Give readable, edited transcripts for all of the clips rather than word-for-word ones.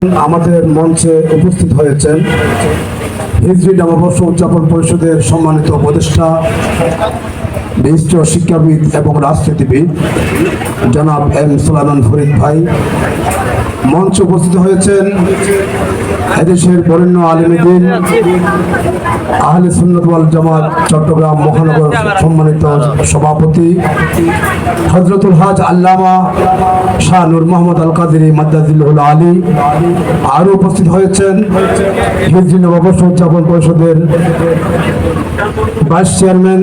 আমাদের মঞ্চে উপস্থিত হয়েছেন হিজরি নববর্ষ উদযাপন পরিষদের সম্মানিত উপদেষ্টা, বিশিষ্ট শিক্ষাবিদ এবং রাজনীতিবিদ জনাব এম সুলাইমান ফরিদ ভাই। মঞ্চে উপস্থিত হয়েছেন এদেশের বরেণ্য আলেমে দ্বীন আহলে সুন্নাত ওয়াল জামাত চট্টগ্রাম মহানগর সম্মানিত সভাপতি হযরতুল হাজ আল্লামা শাহ নূর মোহাম্মদ আল কাদেরী মাদ্দাজিল্লাহুল আলী। আরও উপস্থিত হয়েছেন হিজরি নববর্ষ উদযাপন পরিষদের ভাইস চেয়ারম্যান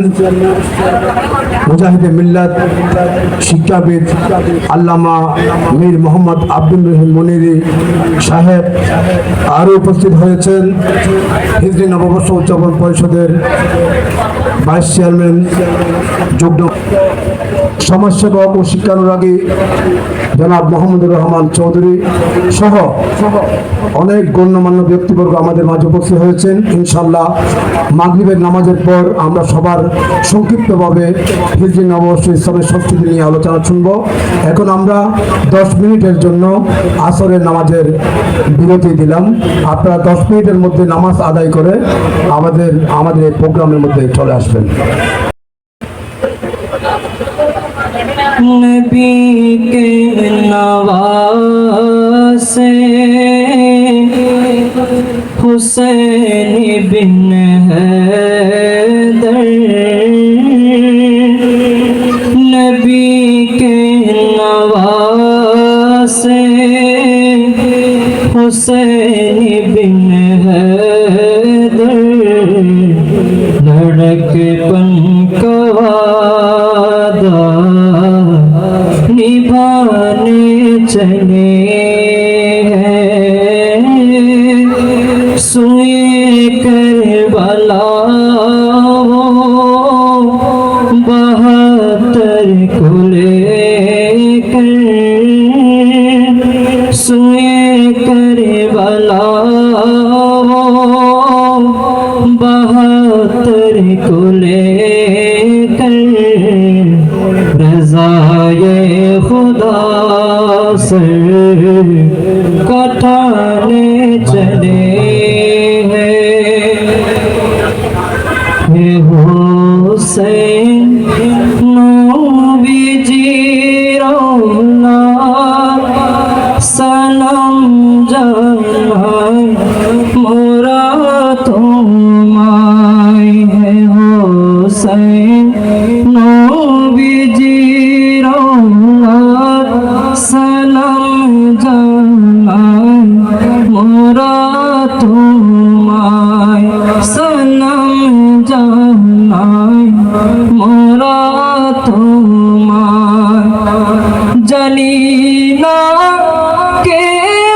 মুজাহিদে মিল্লাত শিক্ষাবিদ আল্লামা মীর মোহাম্মদ আব্দুল রহিম মুনিরি সাহেব। আরও উপস্থিত হয়েছেন হিজরি নববর্ষ উদযাপন পরিষদের ভাইস চেয়ারম্যান যুগ্ম সমাজসেবক ও শিক্ষানুরাগী জনাব মোহাম্মদুর রহমান চৌধুরী সহ অনেক গণ্যমান্য ব্যক্তিবর্গ আমাদের মাঝে উপস্থিত হয়েছেন। ইনশাআল্লাহ মাগরিবের নামাজের পর আমরা সবার সংক্ষিপ্তভাবে হিজরি নববর্ষ ইসলামের সংস্কৃতি নিয়ে আলোচনা শুনব। এখন আমরা 10 মিনিটের জন্য আসরের নামাজের বিরতি দিলাম। আপনারা 10 মিনিটের মধ্যে নামাজ আদায় করে আমাদের এই প্রোগ্রামের মধ্যে চলে আসবেন। नबी के नवासे हुसैन बिन हैदर, नबी के नवासे हुसैन बिन हैदर, लड़कपन का वादा निभाने चले हैं, सुए करबला बहत्तर को लेकर, सुए करबला बहत्तर को लेकर, रज़ाए खुदा सर कटाने चले हैं। हुसैन नबीजी रौला सनम जानाय मोरा तुम्हाय है। हुसैन नबीजी रौला सनम जानाय मोरा तुम्हाय, सनम जानाय मोरा तुम्हाय। जलीना के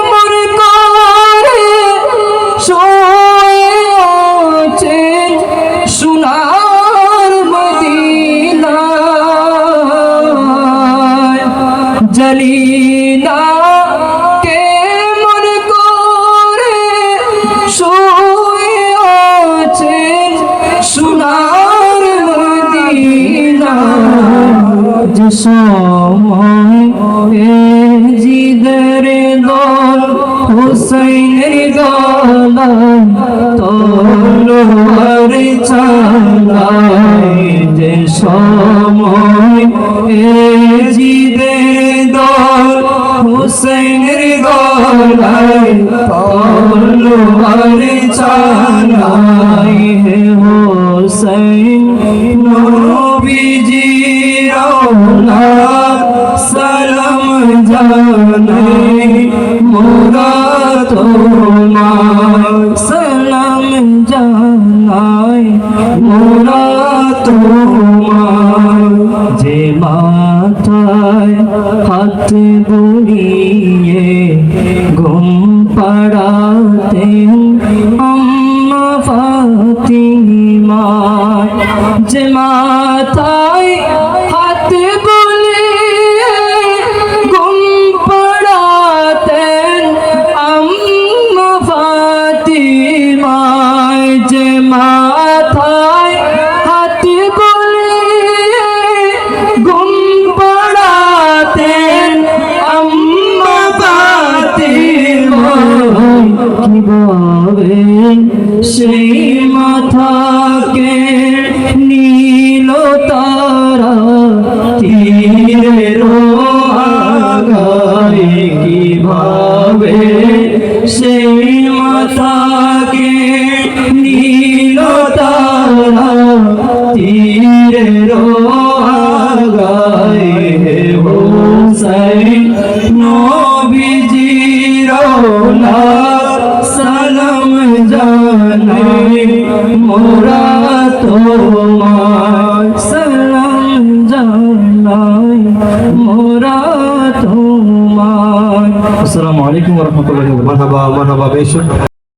मुरकारे सोए आँचे सुनार मदीना, जलीना के मुरकारे सोए आँचे सुनार मदीना। जिसमय जिदर दौल हुसैन गाला तलवार चालाए, जिसमय जिदर दौल हुसैन गालाए तलवार चालाए है। हुसैन नबीजी रौला सलाम जानाय मोरा तुम्हाय, सलाम जानाय मोरा तुम्हाय। जे माथाय हाथ बुलिए घुम पड़ातें अम्मा फातिमा, जे माथाय हाथ बुलिए घुम पड़ातें अम्मा फातिमा, जे माथाय हाथ बुलिए घुम पड़ातें अम्मा फातिमा। কিভাবে সেই মাথাকে নীল তারা তীরের আগায় কিভাবে সেই মাথাকে নীল তারা তীরের আগায় হোসেন নবীজির সালাম জানাই মোরা তোমার সালাম জানাই মোরা তোমার। আসসালামু আলাইকুম ওয়া রাহমাতুল্লাহি ওয়া বারাকাতুহু। মারহাবা মারহাবা বেশ